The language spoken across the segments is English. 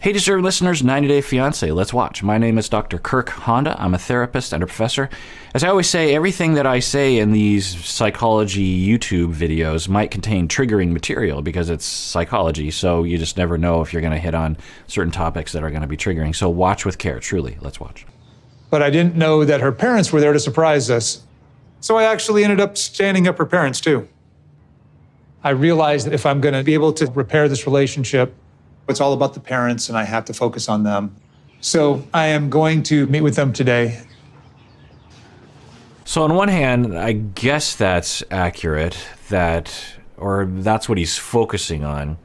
Hey, deserving listeners, 90 Day Fiancé, let's watch. My name is Dr. Kirk Honda. I'm a therapist and a professor. As I always say, everything that I say in these psychology YouTube videos might contain triggering material because it's psychology, so you just never know if you're going to hit on certain topics that are going to be triggering. So watch with care, truly. Let's watch. But I didn't know that her parents were there to surprise us. So I actually ended up standing up her parents, too. I realized that if I'm going to be able to repair this relationship, it's all about the parents, and I have to focus on them. So I am going to meet with them today. So on one hand, I guess that's accurate, or that's what he's focusing on,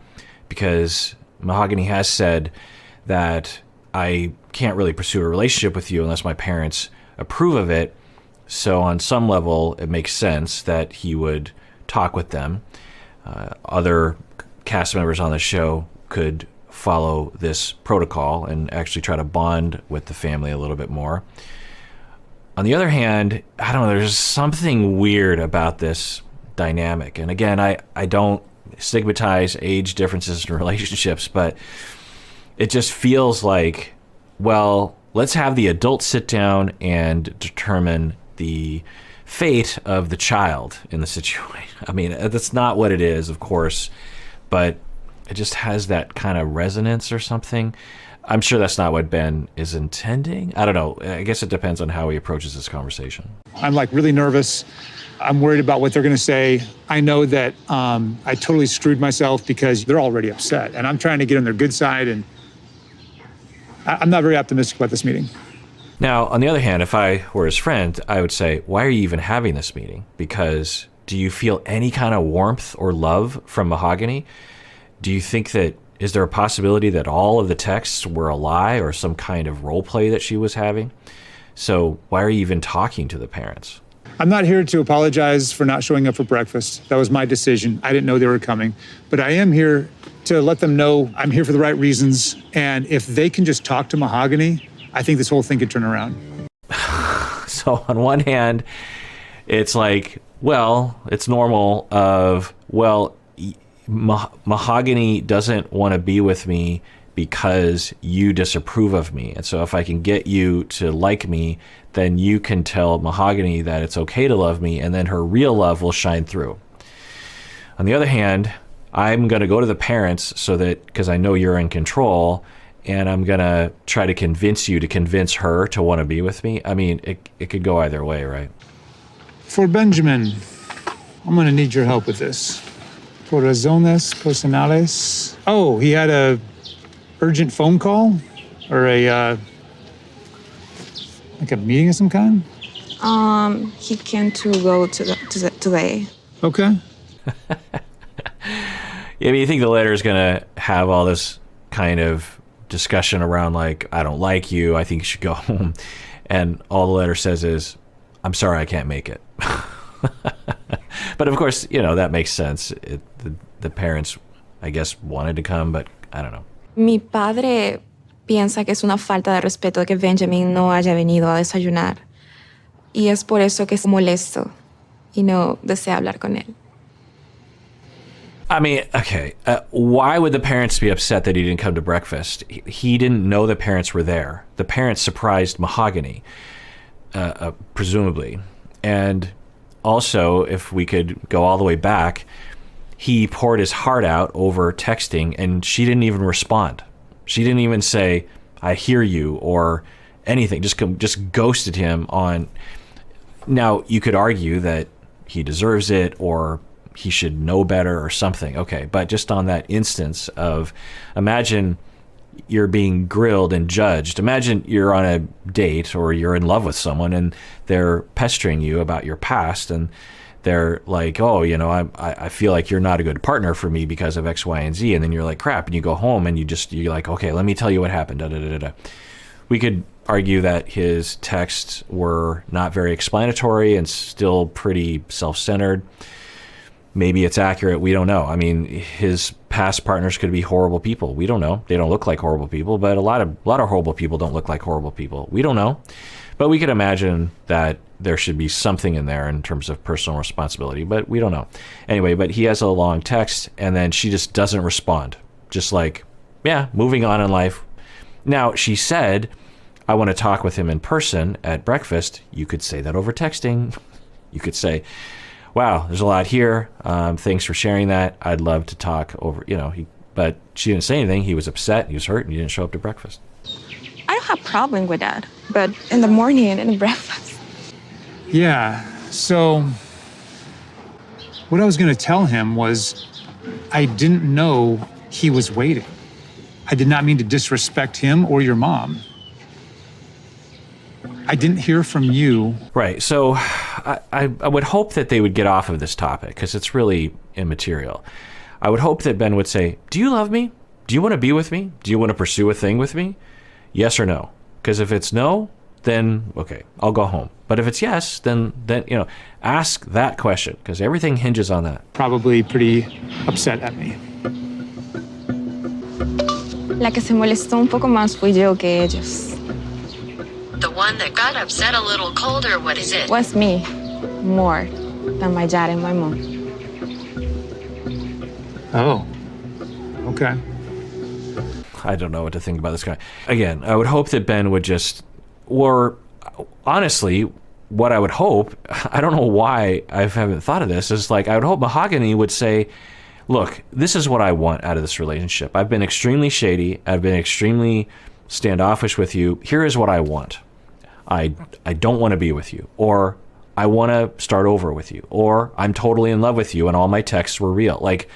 because Mahogany has said that I can't really pursue a relationship with you unless my parents approve of it. So on some level, it makes sense that he would talk with them. Other cast members on the show could follow this protocol and actually try to bond with the family a little bit more. On the other hand, I don't know, there's something weird about this dynamic. And again, I don't stigmatize age differences in relationships, but it just feels like, well, let's have the adults sit down and determine the fate of the child in the situation. I mean, that's not what it is, of course, but it just has that kind of resonance or something. I'm sure that's not what Ben is intending. I don't know. I guess it depends on how he approaches this conversation. I'm like really nervous. I'm worried about what they're going to say. I know that I totally screwed myself because they're already upset, and I'm trying to get on their good side, and I'm not very optimistic about this meeting. Now, on the other hand, if I were his friend, I would say, why are you even having this meeting? Because do you feel any kind of warmth or love from Mahogany? Do you think that, is there a possibility that all of the texts were a lie or some kind of role play that she was having? So why are you even talking to the parents? I'm not here to apologize for not showing up for breakfast. That was my decision. I didn't know they were coming. But I am here to let them know I'm here for the right reasons. And if they can just talk to Mahogany, I think this whole thing could turn around. So on one hand, it's like, well, it's normal of, well, Mahogany doesn't want to be with me because you disapprove of me. And so if I can get you to like me, then you can tell Mahogany that it's okay to love me, and then her real love will shine through. On the other hand, I'm going to go to the parents so that, because I know you're in control, and I'm going to try to convince you to convince her to want to be with me. I mean, it could go either way, right? For Benjamin, I'm going to need your help with this. Por razones personales. Oh, he had a urgent phone call? Or like a meeting of some kind? He came to go today. Okay. Yeah, I mean, you think the letter is going to have all this kind of discussion around, like, I don't like you, I think you should go home. And all the letter says is, I'm sorry, I can't make it. But of course, you know, that makes sense. The parents, I guess, wanted to come, but I don't know. Mi padre piensa que es una falta de respeto que Benjamin no haya venido a desayunar. Y es por eso que es molesto y no desea hablar con él. I mean, okay, why would the parents be upset that he didn't come to breakfast? He didn't know the parents were there. The parents surprised Mahogany, presumably. And also, if we could go all the way back, he poured his heart out over texting, and she didn't even respond. She didn't even say, I hear you, or anything. Just ghosted him on. Now, you could argue that he deserves it, or he should know better or something. Okay, but just on that instance of, imagine you're being grilled and judged. Imagine you're on a date or you're in love with someone and they're pestering you about your past, and they're like, oh, you know, I feel like you're not a good partner for me because of X, Y, and Z. And then you're like, crap. And you go home and you're like, okay, let me tell you what happened. Da, da, da, da. We could argue that his texts were not very explanatory and still pretty self-centered. Maybe it's accurate. We don't know. I mean, his past partners could be horrible people. We don't know. They don't look like horrible people, but a lot of horrible people don't look like horrible people. We don't know. But we could imagine that there should be something in there in terms of personal responsibility, but we don't know. Anyway, but he has a long text, and then she just doesn't respond. Just like, yeah, moving on in life, Now, she said, I want to talk with him in person at breakfast. You could say that over texting. You could say, wow, there's a lot here. Thanks for sharing that. I'd love to talk over, but she didn't say anything. He was upset. He was hurt, and he didn't show up to breakfast. I don't have problem with that, but in the morning and in the breakfast. Yeah, so what I was going to tell him was I didn't know he was waiting. I did not mean to disrespect him or your mom. I didn't hear from you. Right. So I would hope that they would get off of this topic because it's really immaterial. I would hope that Ben would say, do you love me? Do you want to be with me? Do you want to pursue a thing with me? Yes or no? Because if it's no, then okay, I'll go home. But if it's yes, then ask that question because everything hinges on that. Probably pretty upset at me. La que se molestó un poco más fui yo que ellos. The one that got upset a little colder, what is it? Was me more than my dad and my mom. Oh, okay. I don't know what to think about this guy. Again, I would hope that Ben would just, or honestly, what I would hope, I don't know why I haven't thought of this, is like I would hope Mahogany would say, look, this is what I want out of this relationship. I've been extremely shady. I've been extremely standoffish with you. Here is what I want. I don't want to be with you, or I want to start over with you, or I'm totally in love with you and all my texts were real. Like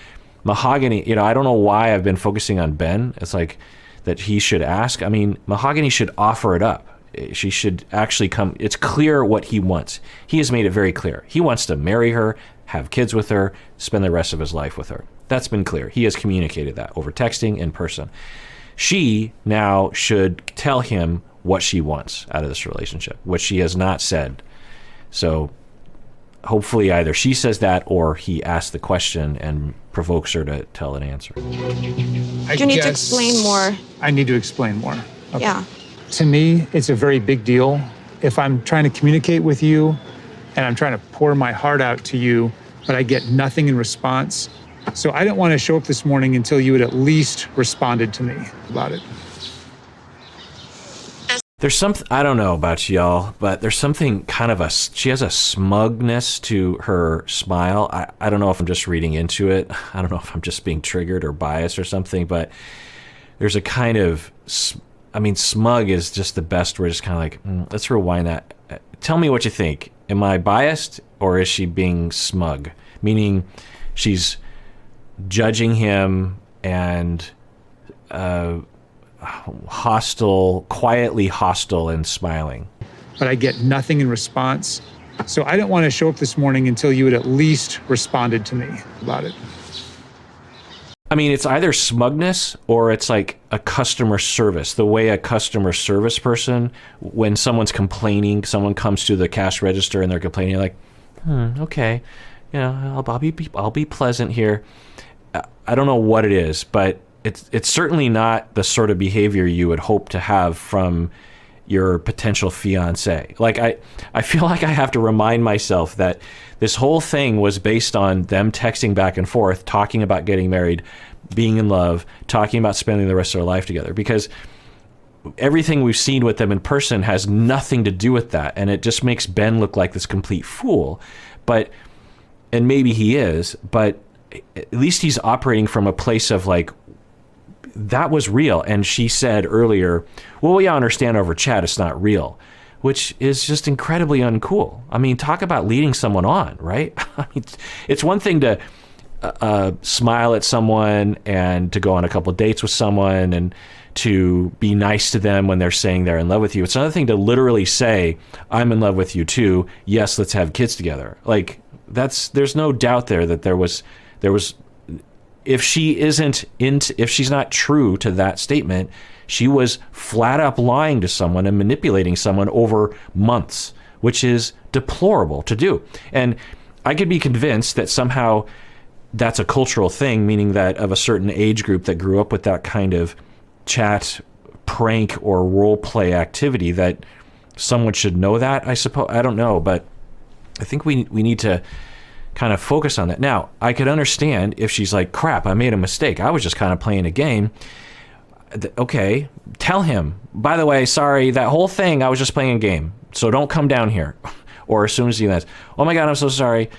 Mahogany, I don't know why I've been focusing on Ben. It's like that he should ask. I mean, Mahogany should offer it up. She should actually come. It's clear what he wants. He has made it very clear. He wants to marry her, have kids with her, spend the rest of his life with her. That's been clear. He has communicated that over texting, in person. She now should tell him what she wants out of this relationship, which she has not said. So hopefully either she says that or he asks the question and provokes her to tell an answer. You need to explain more. I need to explain more. Okay. Yeah. To me, it's a very big deal. If I'm trying to communicate with you and I'm trying to pour my heart out to you, but I get nothing in response. So I didn't want to show up this morning until you had at least responded to me about it. There's something, I don't know about y'all, but there's something kind of she has a smugness to her smile. I don't know if I'm just reading into it. I don't know if I'm just being triggered or biased or something, but there's a kind of, smug is just the best word. Just kind of like, let's rewind that. Tell me what you think. Am I biased or is she being smug? Meaning she's judging him and hostile, quietly hostile and smiling. But I get nothing in response. So I didn't want to show up this morning until you had at least responded to me about it. I mean, it's either smugness or it's like a customer service. The way a customer service person, when someone's complaining, someone comes to the cash register and they're complaining, like, okay, I'll be pleasant here. I don't know what it is, but it's certainly not the sort of behavior you would hope to have from your potential fiancé. Like I feel like I have to remind myself that this whole thing was based on them texting back and forth, talking about getting married, being in love, talking about spending the rest of their life together, because everything we've seen with them in person has nothing to do with that. And it just makes Ben look like this complete fool. And maybe he is, but at least he's operating from a place of like, that was real. And she said earlier, well, we understand over chat it's not real, which is just incredibly uncool. I mean, talk about leading someone on, right? I mean, it's one thing to smile at someone and to go on a couple of dates with someone and to be nice to them when they're saying they're in love with you. It's another thing to literally say, I'm in love with you too. Yes, let's have kids together. Like there's no doubt there that there was, if she's not true to that statement, she was flat up lying to someone and manipulating someone over months, which is deplorable to do. And I could be convinced that somehow that's a cultural thing, meaning that of a certain age group that grew up with that kind of chat prank or role play activity, that someone should know that, I suppose. I don't know, but I think we need to kind of focus on that. Now, I could understand if she's like, crap, I made a mistake. I was just kind of playing a game. Okay, tell him, by the way, sorry, that whole thing, I was just playing a game, so don't come down here. Or as soon as he lands, oh my God, I'm so sorry.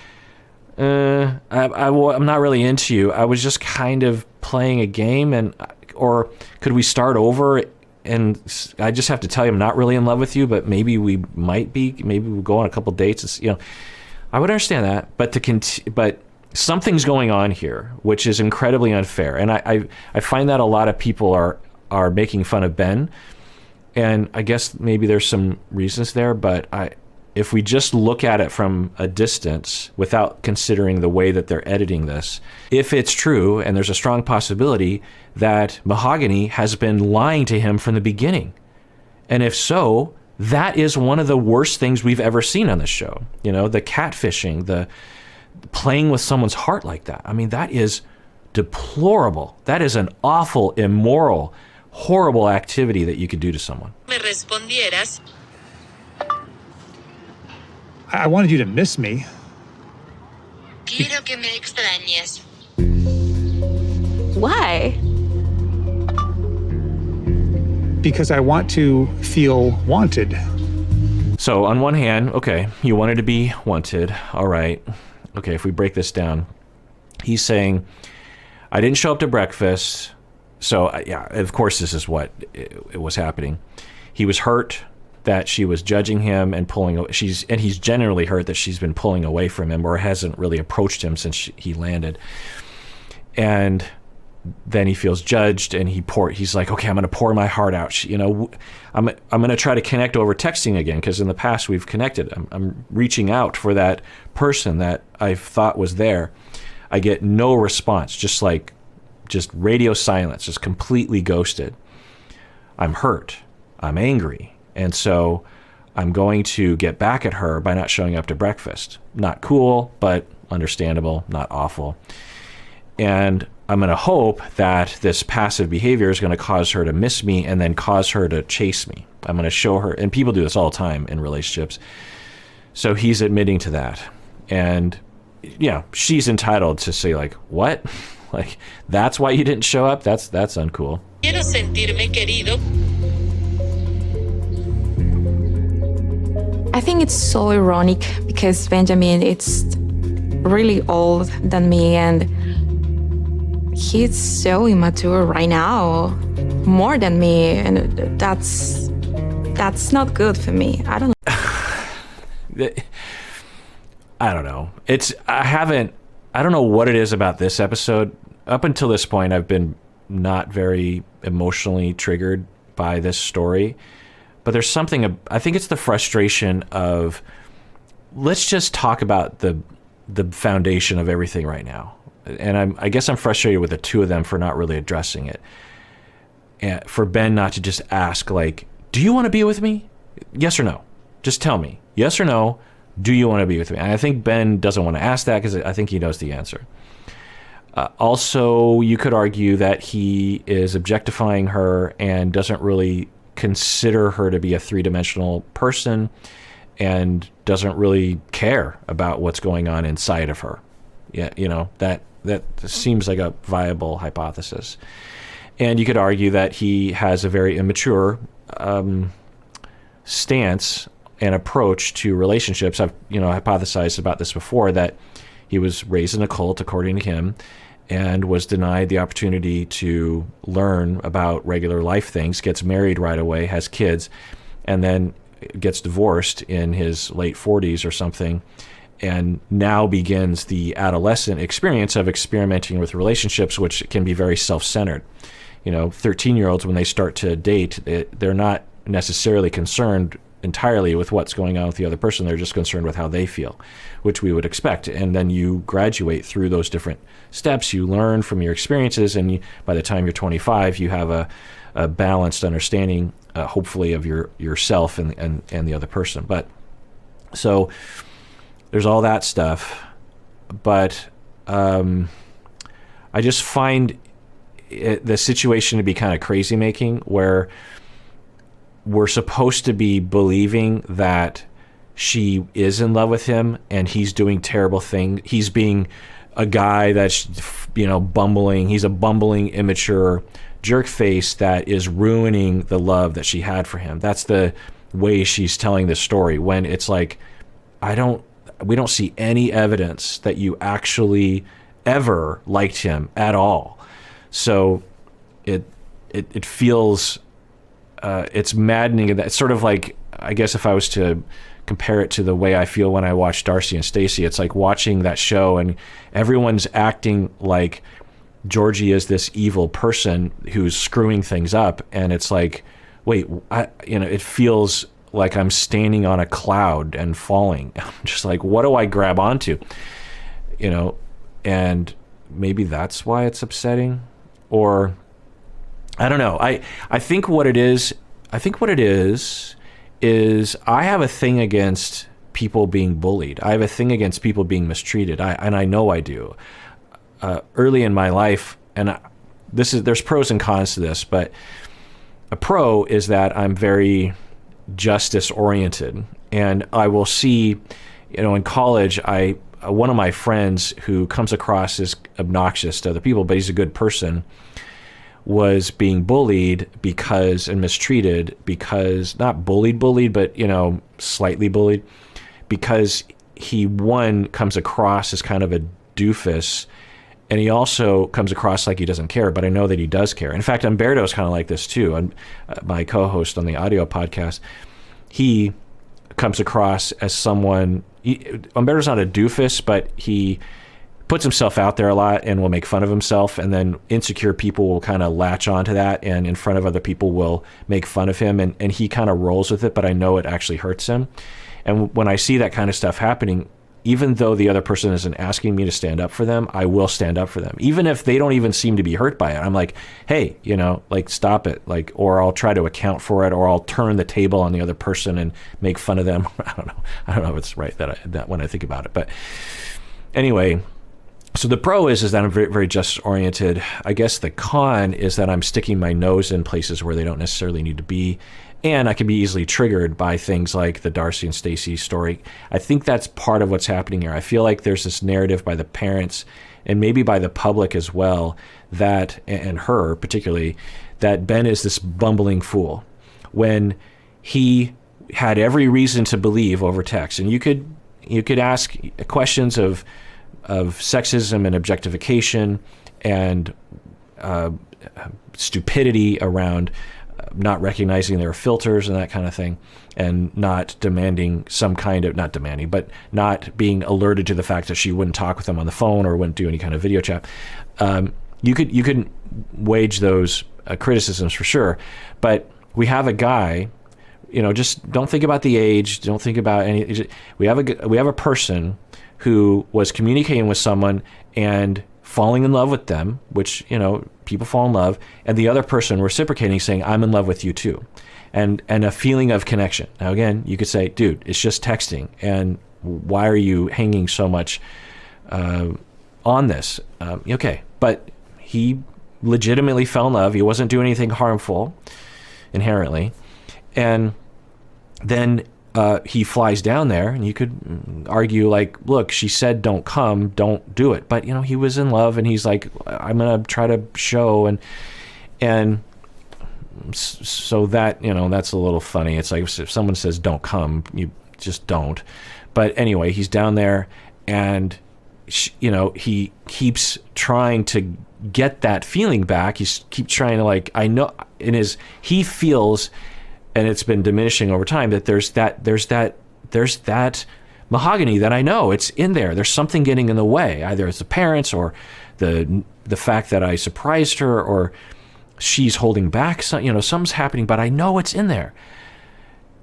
I'm not really into you. I was just kind of playing a game, or could we start over? And I just have to tell you, I'm not really in love with you, but maybe we might be. Maybe we'll go on a couple dates. I would understand that, but something's going on here, which is incredibly unfair. And I find that a lot of people are making fun of Ben, and I guess maybe there's some reasons there, but if we just look at it from a distance without considering the way that they're editing this, if it's true, and there's a strong possibility that Mahogany has been lying to him from the beginning. And if so, that is one of the worst things we've ever seen on this show. The catfishing, the playing with someone's heart like that. I mean, that is deplorable. That is an awful, immoral, horrible activity that you could do to someone. Me respondieras. I wanted you to miss me. Quiero que me extrañes. Why? Because I want to feel wanted. So on one hand, okay, you wanted to be wanted. All right. Okay, if we break this down, he's saying, I didn't show up to breakfast. So yeah, of course this is what it was happening. He was hurt that she was judging him and he's generally hurt that she's been pulling away from him or hasn't really approached him since he landed. And then he feels judged, and he's like, okay, I'm going to pour my heart out. I'm going to try to connect over texting again, because in the past we've connected. I'm reaching out for that person that I thought was there. I get no response, just radio silence, just completely ghosted. I'm hurt. I'm angry. And so I'm going to get back at her by not showing up to breakfast. Not cool, but understandable, not awful. And I'm going to hope that this passive behavior is going to cause her to miss me and then cause her to chase me. I'm going to show her, and people do this all the time in relationships. So he's admitting to that. And yeah, she's entitled to say, like, what? Like, that's why you didn't show up? That's uncool. Quiero sentirme querido. I think it's so ironic because Benjamin, it's really old than me, and he's so immature right now, more than me, and that's not good for me. I don't know. I don't know. I don't know what it is about this episode. Up until this point, I've been not very emotionally triggered by this story. But there's something, I think it's the frustration of, let's just talk about the foundation of everything right now. And I guess I'm frustrated with the two of them for not really addressing it. And for Ben not to just ask, like, do you want to be with me? Yes or no? Just tell me. Yes or no? Do you want to be with me? And I think Ben doesn't want to ask that because I think he knows the answer. Also, you could argue that he is objectifying her and doesn't really consider her to be a three-dimensional person and doesn't really care about what's going on inside of her. Yeah, that seems like a viable hypothesis. And you could argue that he has a very immature stance and approach to relationships. I've hypothesized about this before, that he was raised in a cult, according to him, and was denied the opportunity to learn about regular life things, gets married right away, has kids, and then gets divorced in his late 40s or something, and now begins the adolescent experience of experimenting with relationships, which can be very self-centered. 13-year-olds, when they start to date, they're not necessarily concerned entirely with what's going on with the other person. They're just concerned with how they feel, which we would expect. And then you graduate through those different steps. You learn from your experiences, and by the time you're 25, you have a balanced understanding, hopefully, of yourself and the other person. But so there's all that stuff. But I just find the situation to be kind of crazy making, where we're supposed to be believing that she is in love with him and he's doing terrible things. He's being a guy that's, bumbling. He's a bumbling, immature, jerk face that is ruining the love that she had for him. That's the way she's telling this story, when it's like, we don't see any evidence that you actually ever liked him at all. So it feels, it's maddening. It's sort of like, I guess if I was to compare it to the way I feel when I watch Darcy and Stacey, it's like watching that show and everyone's acting like Georgie is this evil person who's screwing things up. And it's like, wait, it feels like I'm standing on a cloud and falling. I'm just like, what do I grab onto? And maybe that's why it's upsetting, or I don't know. I think what it is I have a thing against people being bullied. I have a thing against people being mistreated. And I know I do. Early in my life, and there's pros and cons to this, but a pro is that I'm very justice oriented, and I will see, in college, one of my friends who comes across as obnoxious to other people, but he's a good person, was being bullied and mistreated because, not bullied, but, slightly bullied, because he, comes across as kind of a doofus, and he also comes across like he doesn't care, but I know that he does care. In fact, Umberto's kind of like this too. And my co-host on the audio podcast, he comes across as someone, Umberto's not a doofus, but he puts himself out there a lot and will make fun of himself, and then insecure people will kind of latch onto that, and in front of other people will make fun of him, and he kind of rolls with it, but I know it actually hurts him. And when I see that kind of stuff happening, even though the other person isn't asking me to stand up for them, I will stand up for them. Even if they don't even seem to be hurt by it. I'm like, hey, stop it. Or I'll try to account for it, or I'll turn the table on the other person and make fun of them. I don't know if it's right that when I think about it. But anyway, so the pro is that I'm very, very justice oriented. I guess the con is that I'm sticking my nose in places where they don't necessarily need to be. And I can be easily triggered by things like the Darcy and Stacey story. I think that's part of what's happening here. I feel like there's this narrative by the parents and maybe by the public as well, that, and her particularly, that Ben is this bumbling fool, when he had every reason to believe over text. And you could ask questions of sexism and objectification and stupidity around not recognizing their filters and that kind of thing, and not demanding some kind of, not demanding, but not being alerted to the fact that she wouldn't talk with them on the phone or wouldn't do any kind of video chat. You could wage those criticisms for sure, but we have a guy, just don't think about the age, don't think about any, we have a person who was communicating with someone and falling in love with them, which, people fall in love, and the other person reciprocating, saying, I'm in love with you too. And a feeling of connection. Now, again, you could say, dude, it's just texting, and why are you hanging so much on this? Okay, but he legitimately fell in love. He wasn't doing anything harmful inherently. And then he flies down there, and you could argue, like, look, she said don't come, don't do it. But, he was in love, and he's like, I'm going to try to show. And so that, that's a little funny. It's like if someone says don't come, you just don't. But anyway, he's down there, and, he keeps trying to get that feeling back. He keeps trying to, I know, he feels, and it's been diminishing over time, that there's that mahogany that I know it's in there. There's something getting in the way. Either it's the parents, or the fact that I surprised her, or she's holding back. Something's happening, but I know it's in there.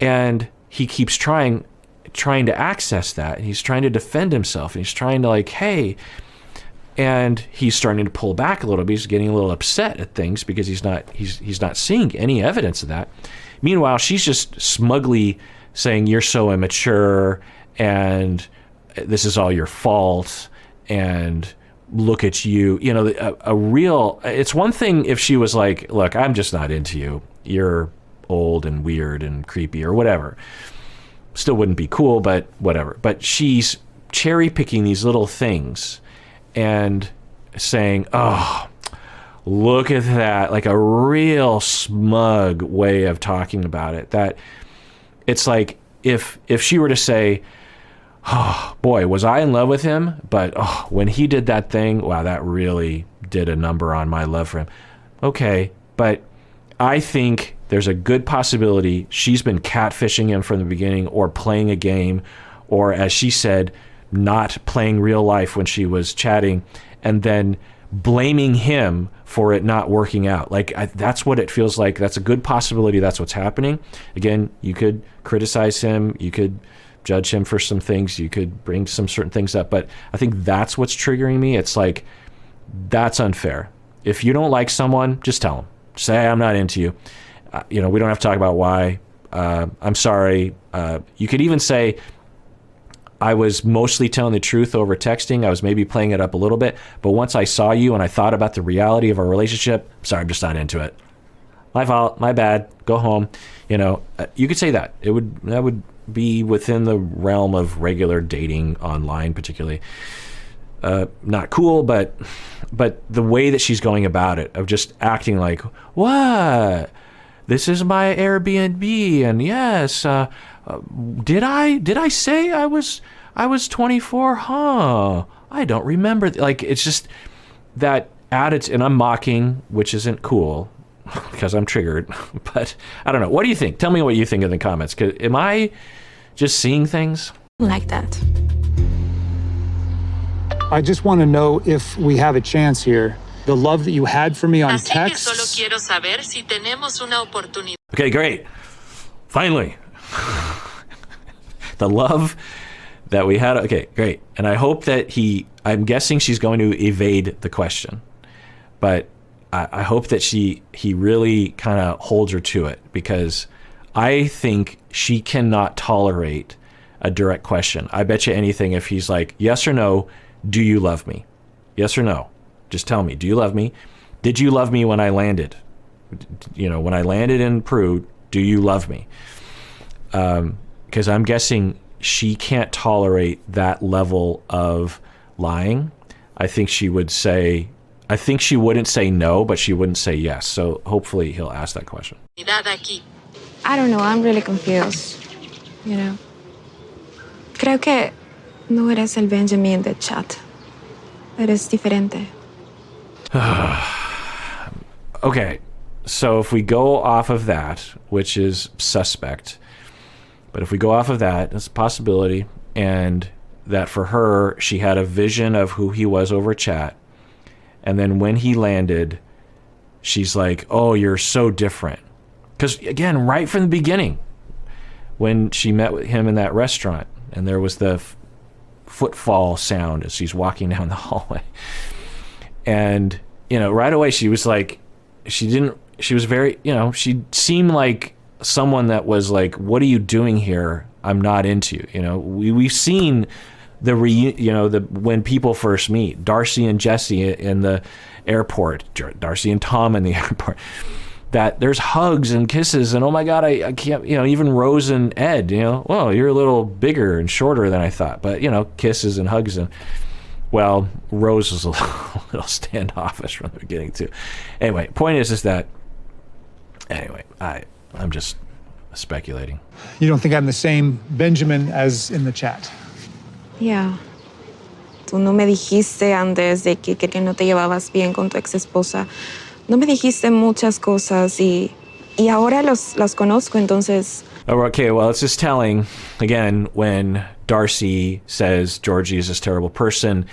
And he keeps trying to access that. And he's trying to defend himself. And he's trying to hey, and he's starting to pull back a little bit. He's getting a little upset at things because he's not seeing any evidence of that. Meanwhile, she's just smugly saying, you're so immature, and this is all your fault, and look at you. It's one thing if she was like, look, I'm just not into you. You're old and weird and creepy or whatever. Still wouldn't be cool, but whatever. But she's cherry picking these little things and saying, oh, look at that, like a real smug way of talking about it. That it's like if she were to say, oh boy, was I in love with him, but oh, when he did that thing, wow, that really did a number on my love for him. Okay, but I think there's a good possibility she's been catfishing him from the beginning, or playing a game, or as she said, not playing real life when she was chatting, and then blaming him for it not working out. Like, that's what it feels like. That's a good possibility that's what's happening. Again, you could criticize him, you could judge him for some things, you could bring some certain things up, but I think that's what's triggering me. It's like, that's unfair. If you don't like someone, just tell them. Say, I'm not into you. We don't have to talk about why. I'm sorry. You could even say, I was mostly telling the truth over texting. I was maybe playing it up a little bit, but once I saw you and I thought about the reality of our relationship, sorry, I'm just not into it. My fault, my bad, go home. You could say that. That would be within the realm of regular dating online, particularly. Not cool, but the way that she's going about it, of just acting like, what? This is my Airbnb, and yes, did I say I was 24? Huh? I don't remember. Like, it's just that attitude, and I'm mocking, which isn't cool because I'm triggered. But I don't know. What do you think? Tell me what you think in the comments. 'Cause am I just seeing things? Like that. I just want to know if we have a chance here. The love that you had for me on Así que text. solo quiero saber si tenemos una oportunidad. Okay, great. Finally. The love that we had. Okay, great. And I hope that I'm guessing she's going to evade the question, but I hope that he really kind of holds her to it, because I think she cannot tolerate a direct question. I bet you anything, if he's like, yes or no, do you love me? Yes or no? Just tell me, do you love me? Did you love me when I landed? When I landed in Peru, do you love me? Because I'm guessing she can't tolerate that level of lying. I think she wouldn't say no, but she wouldn't say yes. So hopefully he'll ask that question. Aquí. I don't know, I'm really confused. Creo que no eres el Benjamin de chat. Eres diferente. Okay, so if we go off of that, which is suspect, but if we go off of that, it's a possibility, and that for her, she had a vision of who he was over chat, and then when he landed, she's like, oh, you're so different. Because, again, right from the beginning, when she met with him in that restaurant, and there was the footfall sound as she's walking down the hallway. And, right away she was like, she was very, she seemed like someone that was like, what are you doing here? I'm not into you. We've seen when people first meet, Darcy and Jesse in the airport, Darcy and Tom in the airport, that there's hugs and kisses, and oh my God, I can't, even Rose and Ed, well, you're a little bigger and shorter than I thought, but kisses and hugs, and well, Rose was a little standoffish from the beginning too. Anyway, point is that, I'm just speculating. You don't think I'm the same Benjamin as in the chat? Yeah. Tú no me dijiste antes de que no te llevabas bien con tu ex esposa. No me dijiste muchas cosas y ahora las conozco, entonces. Okay, well, it's just telling, again, when Darcy says Georgie is this terrible person,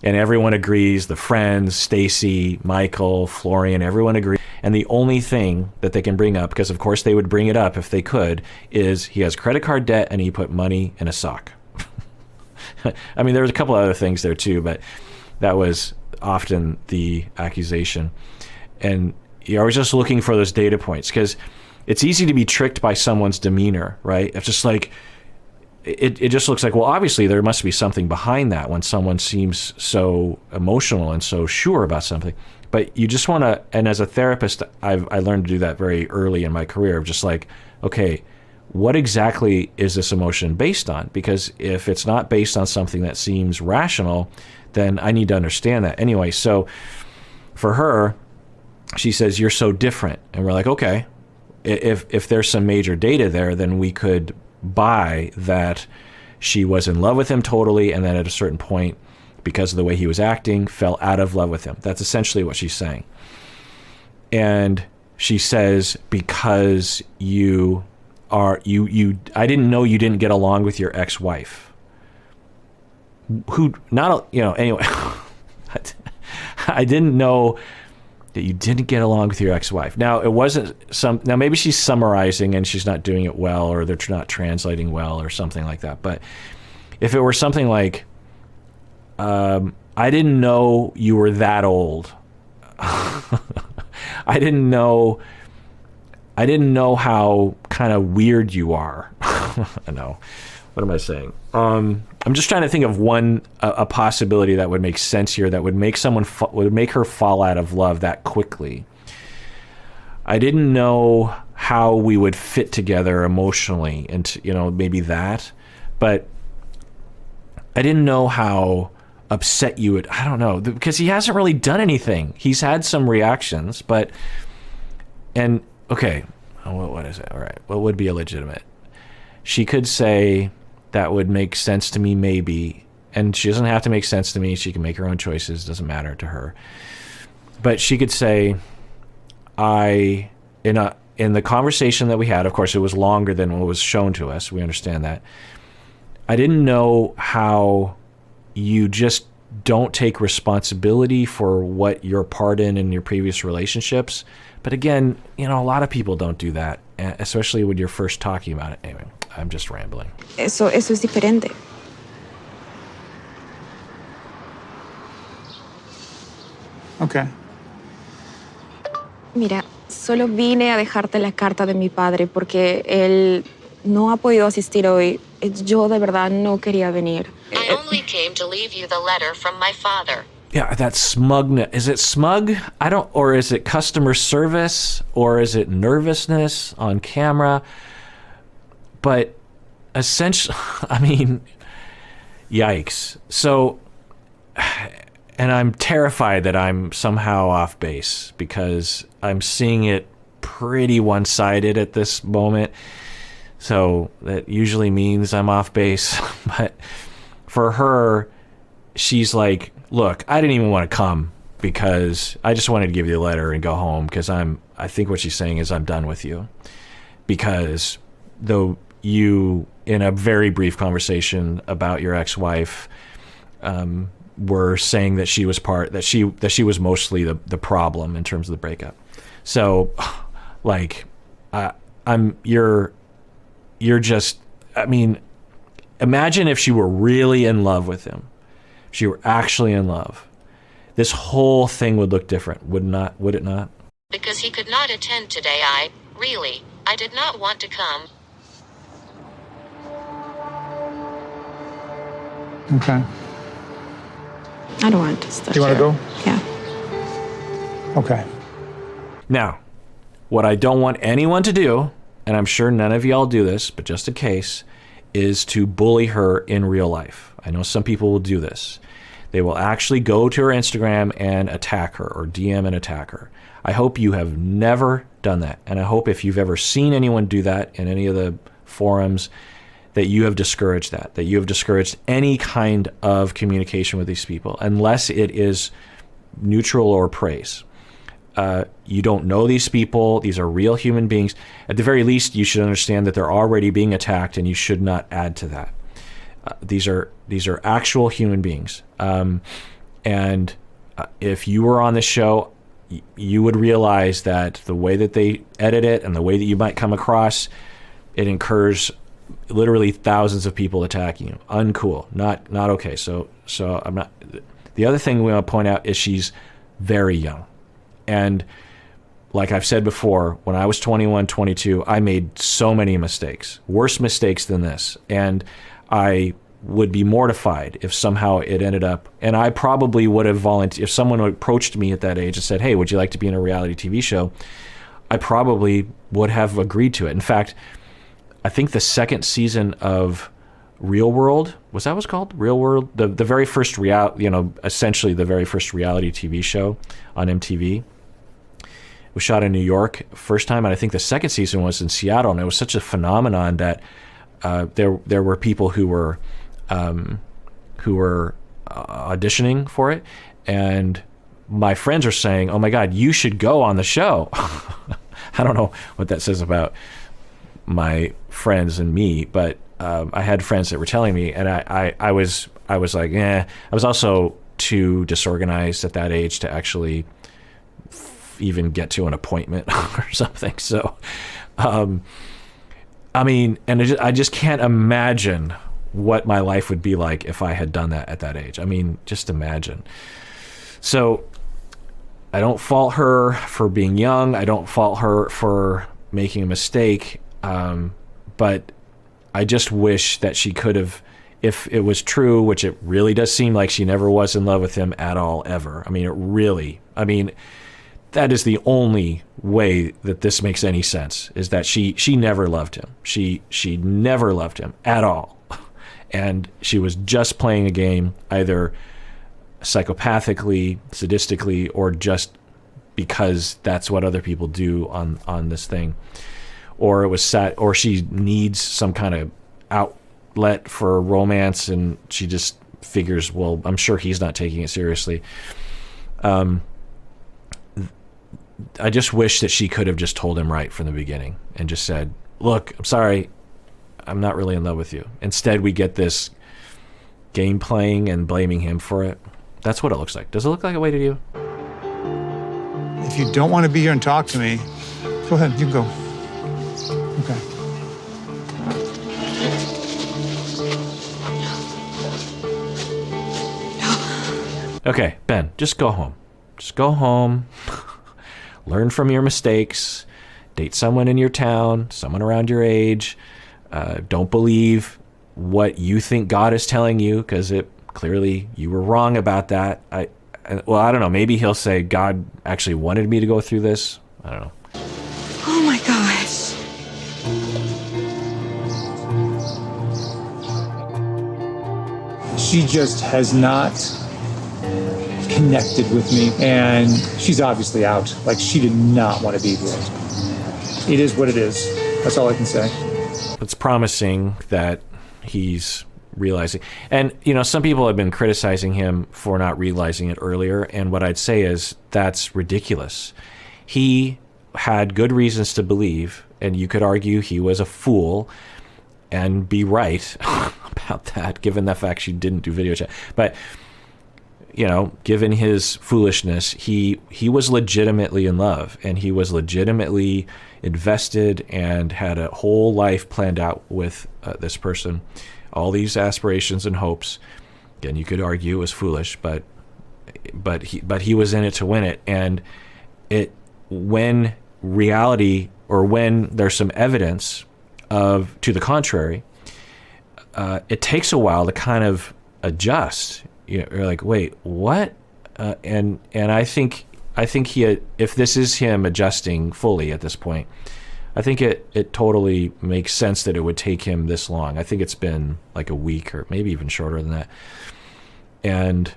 and everyone agrees, the friends, Stacy, Michael, Florian, everyone agrees. And the only thing that they can bring up, because of course they would bring it up if they could, is he has credit card debt and he put money in a sock. I mean, there was a couple other things there too, but that was often the accusation. And I was just looking for those data points, because it's easy to be tricked by someone's demeanor, right? It's just like, it just looks like, well, obviously there must be something behind that when someone seems so emotional and so sure about something. But you just want to, and as a therapist, I learned to do that very early in my career, of just like, okay, what exactly is this emotion based on? Because if it's not based on something that seems rational, then I need to understand that. Anyway, so for her, she says, "You're so different." And we're like, okay, if there's some major data there, then we could buy that she was in love with him totally, and then at a certain point, because of the way he was acting, fell out of love with him. That's essentially what she's saying. And she says, because I didn't know you didn't get along with your ex-wife. Anyway, I didn't know that you didn't get along with your ex-wife. Now, it wasn't now maybe she's summarizing and she's not doing it well, or they're not translating well or something like that. But if it were something like, I didn't know you were that old. I didn't know how kind of weird you are. I know. What am I saying? I'm just trying to think of a possibility that would make sense here, that would make would make her fall out of love that quickly. I didn't know how we would fit together emotionally, and maybe that, but I didn't know how upset you would. I don't know, because he hasn't really done anything. He's had some reactions, but okay, what is it? All right, what would be illegitimate? She could say, that would make sense to me, maybe. And she doesn't have to make sense to me. She can make her own choices. Doesn't matter to her. But she could say, in the conversation that we had, of course, it was longer than what was shown to us. We understand that. I didn't know how you just don't take responsibility for what you're part in your previous relationships. But again, a lot of people don't do that, especially when you're first talking about it. Anyway, I'm just rambling. Eso es diferente. Okay. Mira, solo vine a dejarte la carta de mi padre porque él no ha podido asistir hoy. Yo de verdad no quería venir. I only came to leave you the letter from my father. Yeah, that's smugness. Is it smug? Or is it customer service? Or is it nervousness on camera? But essentially, I mean, yikes. So, and I'm terrified that I'm somehow off base, because I'm seeing it pretty one-sided at this moment. So that usually means I'm off base. But for her, she's like, look, I didn't even want to come because I just wanted to give you a letter and go home, because I think what she's saying is, I'm done with you. Because though you, in a very brief conversation about your ex-wife, were saying that she was that she was mostly the problem in terms of the breakup. So, like, you're just, I mean, imagine if she were really in love with him. If she were actually in love. This whole thing would look different, would it not? Because he could not attend today, I did not want to come. Okay. I don't want to start. You want to go? Yeah. Okay. Now, what I don't want anyone to do, and I'm sure none of y'all do this, but just in case, is to bully her in real life. I know some people will do this. They will actually go to her Instagram and attack her, or DM and attack her. I hope you have never done that. And I hope if you've ever seen anyone do that in any of the forums, that you have discouraged that you have discouraged any kind of communication with these people, unless it is neutral or praise. You don't know these people. These are real human beings. At the very least, you should understand that they're already being attacked, and you should not add to that. These are actual human beings. And if you were on the show, you would realize that the way that they edit it and the way that you might come across, it incurs literally thousands of people attacking you. Uncool. Not okay. So I'm not. The other thing we want to point out is she's very young. And like I've said before, when I was 21, 22, I made so many mistakes, worse mistakes than this. And I would be mortified if somehow it ended up, and I probably would have volunteered, if someone approached me at that age and said, hey, would you like to be in a reality TV show? I probably would have agreed to it. In fact, I think the second season of Real World, was that what's called? Real World? The very first essentially the very first reality TV show on MTV. was shot in New York first time, and I think the second season was in Seattle, and it was such a phenomenon that there were people who were auditioning for it, and my friends are saying, "Oh my God, you should go on the show." I don't know what that says about my friends and me, but I had friends that were telling me, and I was like, I was also too disorganized at that age to actually even get to an appointment or something. So, I mean, and I just can't imagine what my life would be like if I had done that at that age. I mean, just imagine. So I don't fault her for being young. I don't fault her for making a mistake. But I just wish that she could have, if it was true, which it really does seem like she never was in love with him at all, ever. I mean, that is the only way that this makes any sense, is that she never loved him. She never loved him at all. And she was just playing a game, either psychopathically, sadistically, or just because that's what other people do on this thing. Or it was sad, or she needs some kind of outlet for romance, and she just figures, well, I'm sure he's not taking it seriously. I just wish that she could have just told him right from the beginning and just said, look, I'm sorry, I'm not really in love with you. Instead, we get this game playing and blaming him for it. That's what it looks like. Does it look like a way to you? If you don't want to be here and talk to me, go ahead, you can go. Okay. Okay, Ben, just go home. Just go home. Learn from your mistakes. Date someone in your town, someone around your age. Don't believe what you think God is telling you, because clearly you were wrong about that. I don't know. Maybe he'll say God actually wanted me to go through this. I don't know. Oh my gosh. She just has not connected with me, and she's obviously out. Like, she did not want to be here. It is what it is. That's all I can say. It's promising that he's realizing. And, some people have been criticizing him for not realizing it earlier, and what I'd say is that's ridiculous. He had good reasons to believe, and you could argue he was a fool and be right about that, given the fact she didn't do video chat. But, given his foolishness, he was legitimately in love, and he was legitimately invested and had a whole life planned out with this person. All these aspirations and hopes. Again, you could argue it was foolish, but he was in it to win it. And when reality, or when there's some evidence to the contrary, it takes a while to kind of adjust. You're like, wait, what? And I think if this is him adjusting fully at this point, I think it totally makes sense that it would take him this long. I think it's been like a week, or maybe even shorter than that. And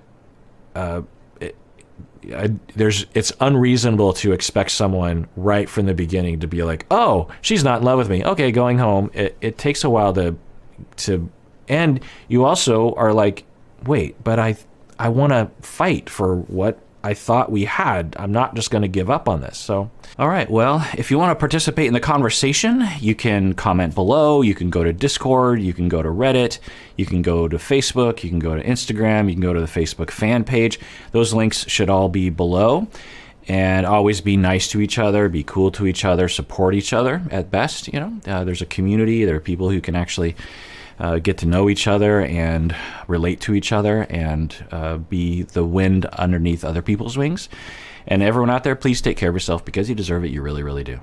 it's unreasonable to expect someone right from the beginning to be like, oh, she's not in love with me. Okay, going home. It takes a while to, and you also are like, wait, but I want to fight for what I thought we had. I'm not just going to give up on this. So, all right. Well, if you want to participate in the conversation, you can comment below. You can go to Discord. You can go to Reddit. You can go to Facebook. You can go to Instagram. You can go to the Facebook fan page. Those links should all be below. And always be nice to each other, be cool to each other, support each other at best. There's a community. There are people who can actually get to know each other and relate to each other, and be the wind underneath other people's wings. And everyone out there, please take care of yourself, because you deserve it. You really, really do.